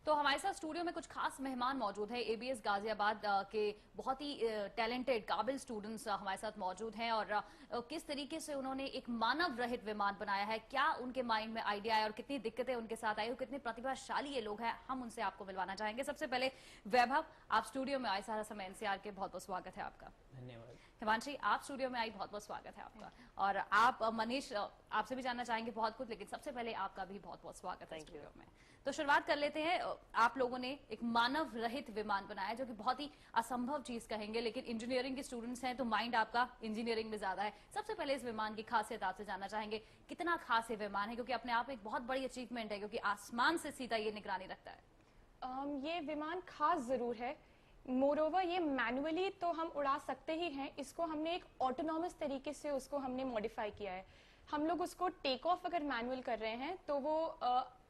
तो हमारे साथ स्टूडियो में कुछ खास मेहमान मौजूद हैं। एबीएस गाजियाबाद के बहुत ही टैलेंटेड काबिल स्टूडेंट्स हमारे साथ मौजूद हैं और किस तरीके से उन्होंने एक मानव रहित विमान बनाया है, क्या उनके माइंड में आइडिया है और कितनी दिक्कतें उनके साथ आई और कितने प्रतिभाशाली ये लोग हैं, हम उनसे आपको मिलवाना चाहेंगे। सबसे पहले वैभव, आप स्टूडियो में आए, सारा समय एनसीआर के बहुत बहुत स्वागत है आपका। धन्यवाद। हिमांशी, आप स्टूडियो में आई, बहुत बहुत स्वागत है आपका। और आप मनीष, आपसे भी जानना चाहेंगे बहुत कुछ, लेकिन सबसे पहले आपका भी बहुत बहुत स्वागत है स्टूडियो में। तो शुरुआत कर लेते हैं। आप लोगों ने एक मानव रहित विमान बनाया जो कि बहुत ही असंभव चीज कहेंगे, लेकिन इंजीनियरिंग के स्टूडेंट्स हैं तो माइंड आपका इंजीनियरिंग में ज्यादा है। सबसे पहले इस विमान की खासियत आपसे जानना चाहेंगे, कितना खास ये विमान है, क्योंकि अपने आप एक बहुत बड़ी अचीवमेंट है, क्योंकि आसमान से सीधा ये निगरानी रखता है। ये विमान खास जरूर है। मोरोवर ये मैनुअली तो हम उड़ा सकते ही हैं, इसको हमने एक ऑटोनॉमस तरीके से उसको हमने मॉडिफाई किया है। हम लोग उसको टेक ऑफ अगर मैनुअल कर रहे हैं तो वो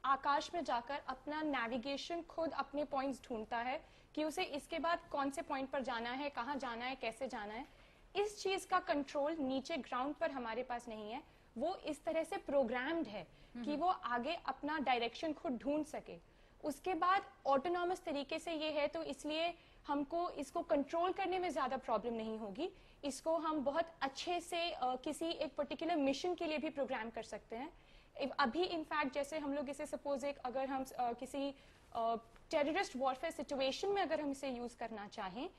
आकाश में जाकर अपना नेविगेशन खुद अपने पॉइंट्स ढूंढता है कि उसे इसके बाद कौन से पॉइंट पर जाना है, कहाँ जाना है, कैसे जाना है। इस चीज का कंट्रोल नीचे ग्राउंड पर हमारे पास नहीं है। वो इस तरह से प्रोग्राम्ड है कि वो आगे अपना डायरेक्शन खुद ढूंढ सके। उसके बाद ऑटोनॉमस तरीके से ये है, तो इसलिए हमको इसको कंट्रोल करने में ज्यादा प्रॉब्लम नहीं होगी। इसको हम बहुत अच्छे से किसी एक पर्टिकुलर मिशन के लिए भी प्रोग्राम कर सकते हैं। अभी इनफैक्ट जैसे हम लोग इसे सपोज अगर हम किसी टेररिस्ट वॉरफेयर सिचुएशन में अगर हम इसे यूज करना चाहें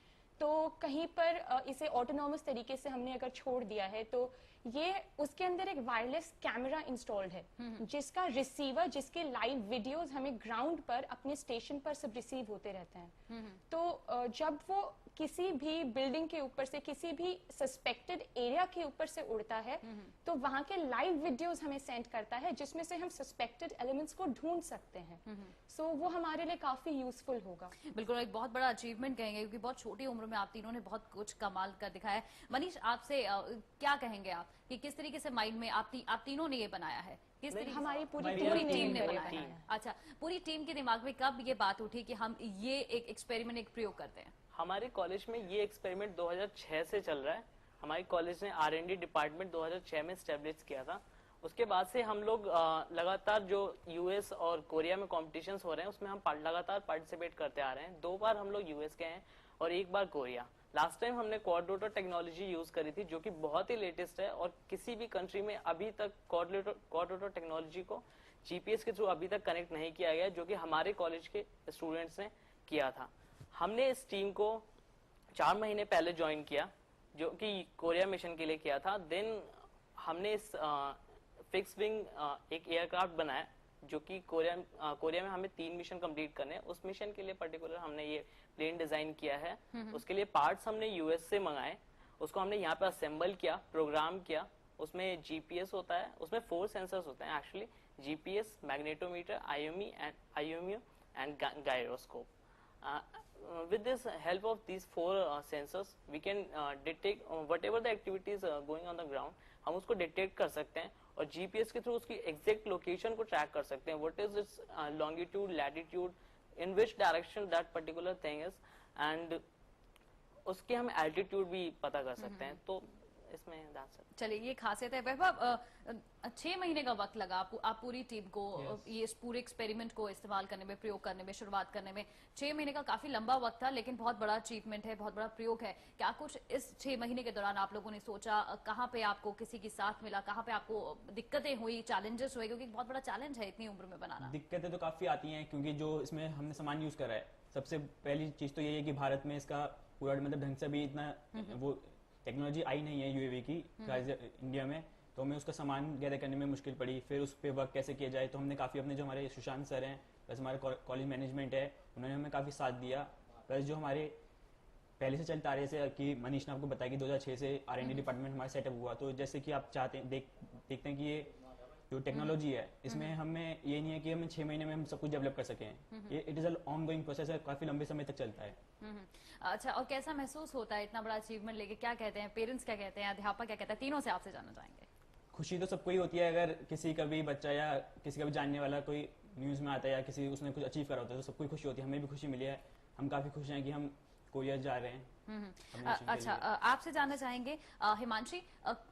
तो कहीं पर इसे ऑटोनॉमस तरीके से हमने अगर छोड़ दिया है तो ये उसके अंदर एक वायरलेस कैमरा इंस्टॉल्ड है जिसका रिसीवर, जिसके लाइव वीडियोस हमें ग्राउंड पर अपने स्टेशन पर सब रिसीव होते रहते हैं। तो जब वो किसी भी बिल्डिंग के ऊपर से, किसी भी सस्पेक्टेड एरिया के ऊपर से उड़ता है तो वहां के लाइव वीडियोस हमें सेंड करता है जिसमें से हम सस्पेक्टेड एलिमेंट्स को ढूंढ सकते हैं। सो वो हमारे लिए काफी यूजफुल होगा। बिल्कुल, एक बहुत बड़ा अचीवमेंट कहेंगे, क्योंकि बहुत छोटी उम्र में आप तीनों ने बहुत कुछ कमाल कर दिखाया है। मनीष, आपसे क्या कहेंगे आप कि किस तरीके से माइंड में आप तीनों ने ये बनाया है? किस तरीके हमारी पूरी टीम ने बनाया है? अच्छा, पूरी टीम के दिमाग में कब ये बात उठी कि हम ये एक एक्सपेरिमेंट, एक प्रयोग करते हैं? हमारे कॉलेज में ये एक्सपेरिमेंट 2006 से चल रहा है। हमारे कॉलेज ने R&D डिपार्टमेंट 2006 में स्टेब्लिश किया था। उसके बाद से हम लोग लगातार जो यूएस और कोरिया में कॉम्पिटिशन्स हो रहे हैं उसमें हम लगातार पार्टिसिपेट करते आ रहे हैं। 2 बार हम लोग यूएस गए हैं और 1 बार कोरिया। लास्ट टाइम हमने क्वाड टेक्नोलॉजी यूज करी थी जो कि बहुत ही लेटेस्ट है और किसी भी कंट्री में अभी तक क्वाड टेक्नोलॉजी को जीपीएस के थ्रू अभी तक कनेक्ट नहीं किया गया, जो कि हमारे कॉलेज के स्टूडेंट्स ने किया था। हमने इस टीम को 4 महीने पहले ज्वाइन किया, जो कि कोरिया मिशन के लिए किया था। देन हमने इस फिक्स विंग एक एयरक्राफ्ट बनाया जो कि कोरिया में हमें 3 मिशन कंप्लीट करने हैं। उस मिशन के लिए पर्टिकुलर हमने ये प्लेन डिजाइन किया है। उसके लिए पार्ट्स हमने यूएस से मंगाए, उसको हमने यहाँ पे असेंबल किया, प्रोग्राम किया। उसमें जीपीएस होता है, उसमें 4 सेंसर्स होते हैं actually, GPS, magnetometer, IMU and gyroscope. With this help of these 4 sensors, we can detect whatever the activities going on the ground. हम उसको डिटेक्ट कर सकते हैं और जीपीएस के थ्रू उसकी एग्जैक्ट लोकेशन को ट्रैक कर सकते हैं। What is it's longitude, latitude, in which direction that particular thing is, and उसके हम एल्टीट्यूड भी पता कर सकते हैं। तो इसमें चलिए, ये खासियत है। वैभव, 6 महीने का वक्त लगा आप पूरी टीम को ये इस पूरे एक्सपेरिमेंट को इस्तेमाल करने में, प्रयोग करने में, शुरुआत करने में। 6 महीने का काफी लंबा वक्त था, लेकिन बहुत बड़ा अचीवमेंट है, बहुत बड़ा प्रयोग है। क्या कुछ इस 6 महीने के दौरान आप लोगों ने सोचा, कहाँ पे आपको किसी की साथ मिला, कहाँ पे आपको दिक्कतें हुई, चैलेंजेस हुए, क्योंकि बहुत बड़ा चैलेंज है इतनी उम्र में बनाना? दिक्कतें तो काफी आती हैं, क्योंकि जो इसमें हमने सामान यूज करा है, सबसे पहली चीज तो ये है कि भारत में इसका पूरा मतलब ढंग से भी इतना वो टेक्नोलॉजी आई नहीं है यूएवी की इंडिया में, तो हमें उसका सामान गैदर करने में मुश्किल पड़ी। फिर उस पर वर्क कैसे किया जाए, तो हमने काफी अपने जो हमारे सुशांत सर हैं, प्लस हमारे कॉलेज मैनेजमेंट है, उन्होंने हमें काफी साथ दिया। प्लस जो हमारे पहले से चलता आ रहे, जैसे कि मनीष ने आपको बताया कि 2006 से R&D डिपार्टमेंट हमारा सेटअप हुआ, तो जैसे कि आप चाहते हैं देखते हैं कि ये जो टेक्नोलॉजी है इसमें हमें ये नहीं है कि हम 6 महीने में हम सब कुछ डेवलप कर सकें। ये it is a on going process है, काफी लंबे समय तक चलता है। अच्छा, और कैसा महसूस होता है इतना बड़ा अचीवमेंट लेके? क्या कहते हैं पेरेंट्स, क्या कहते हैं अध्यापक, क्या कहते हैं? तीनों से आपसे जानना चाहेंगे। खुशी तो सबको ही होती है, अगर किसी का भी बच्चा या किसी का भी जानने वाला कोई न्यूज में आता है या किसी उसने कुछ अचीव करा होता है तो सबको ही खुशी होती है। हमें भी खुशी मिली है, हम काफी खुश हैं कि हम कोरिया जा रहे हैं अपने mission के अच्छा, लिए। आपसे जानना चाहेंगे हिमांशी,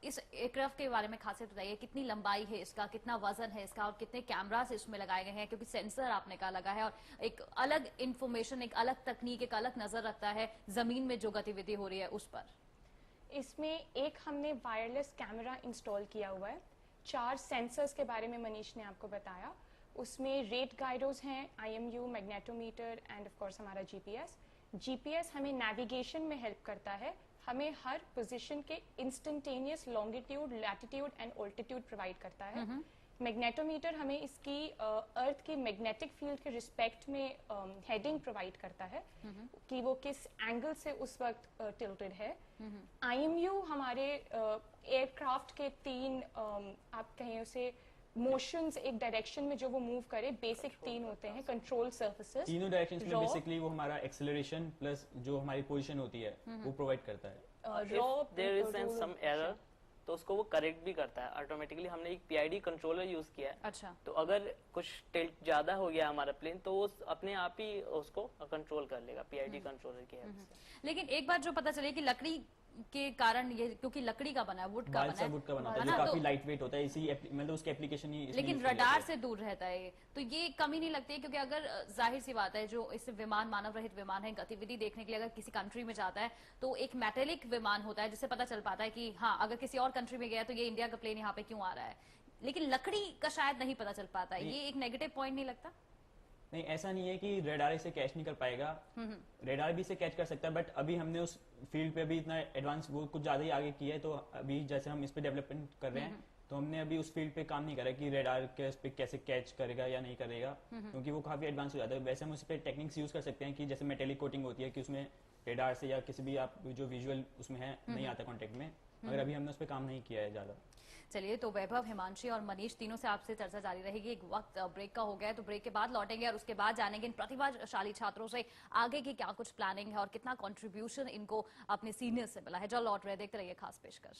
इस एयरक्राफ्ट के बारे में खासियत बताइए, कितनी लंबाई है इसका, कितना वजन है इसका और कितने कैमरास इसमें लगाए गए हैं, क्योंकि सेंसर आपने कहा लगा है और एक अलग इंफॉर्मेशन, एक अलग तकनीक, एक अलग नजर रखता है जमीन में जो गतिविधि हो रही है उस पर। इसमें एक हमने वायरलेस कैमरा इंस्टॉल किया हुआ है, 4 सेंसर्स के बारे में मनीष ने आपको बताया। उसमें रेट गाइडोज हैं, IMU, magnetometer end of course हमारा जीपीएस हमें नेविगेशन में हेल्प करता है, हमें हर पोजीशन के instantaneous longitude, latitude and altitude provide करता है। मैग्नेटोमीटर हमें इसकी अर्थ की मैग्नेटिक फील्ड के रिस्पेक्ट में हेडिंग प्रोवाइड करता है कि वो किस एंगल से उस वक्त टिल्टेड है। IMU हमारे एयरक्राफ्ट के 3 आप कहें उसे मोशंस, एक डायरेक्शन में जो वो मूव करे, बेसिक 3 होते हैं कंट्रोल सर्फेसेस। तीनों डायरेक्शंस में Raw, बेसिकली वो हमारा एक्सेलरेशन प्लस जो हमारी पोजीशन होती है वो प्रोवाइड करता है। If there is some error, तो उसको वो करेक्ट भी करता है ऑटोमेटिकली। हमने एक PID कंट्रोलर यूज किया है, अच्छा, तो अगर कुछ टिल्ट ज्यादा हो गया हमारा प्लेन तो वो अपने आप ही उसको कंट्रोल कर लेगा PID कंट्रोलर की हेल्प से। लेकिन एक बात जो पता चली कि लकड़ी के कारण ये, क्योंकि लकड़ी का बना है, वुड का बना है, वुड का बना होता है है जो ना, काफी तो लाइट वेट होता है, इसी मतलब उसकी एप्लीकेशन ही इसमें लेकिन use कर लेते रडार हैं। से दूर रहता है ये, तो ये कमी नहीं लगती है? क्योंकि अगर जाहिर सी बात है, जो इस विमान मानव रहित विमान है, गतिविधि देखने के लिए अगर किसी कंट्री में जाता है तो एक मेटेलिक विमान होता है जिससे पता चल पाता है कि हाँ, अगर किसी और कंट्री में गया तो ये इंडिया का प्लेन यहाँ पे क्यों आ रहा है, लेकिन लकड़ी का शायद नहीं पता चल पाता है। ये एक नेगेटिव पॉइंट नहीं लगता? नहीं, ऐसा नहीं है कि रेडार इसे कैच नहीं कर पाएगा, रेडार भी इसे कैच कर सकता है, बट अभी हमने उस फील्ड पे अभी इतना एडवांस वो कुछ ज्यादा ही आगे किया है, तो अभी जैसे हम इस पे डेवलपमेंट कर रहे हैं तो हमने अभी उस फील्ड पे काम नहीं करा कि रेडार के इस पे कैसे कैच करेगा या नहीं करेगा, क्योंकि वो काफी एडवांस हो जाता है। वैसे हम उस पे टेक्निक्स यूज कर सकते हैं कि जैसे मेटेलिक कोटिंग होती है कि उसमें रेडार से या किसी भी आप जो विजुअल उसमें है नहीं आता कॉन्टेक्ट में, मगर अभी हमने उस पर काम नहीं किया है ज्यादा। चलिए, तो वैभव, हिमांशी और मनीष तीनों से आपसे चर्चा जारी रहेगी। एक वक्त ब्रेक का हो गया है, तो ब्रेक के बाद लौटेंगे और उसके बाद जानेंगे इन प्रतिभाशाली छात्रों से आगे की क्या कुछ प्लानिंग है और कितना कंट्रीब्यूशन इनको अपने सीनियर से मिला है। जो लौट रहे, देखते रहिए खास पेशकश।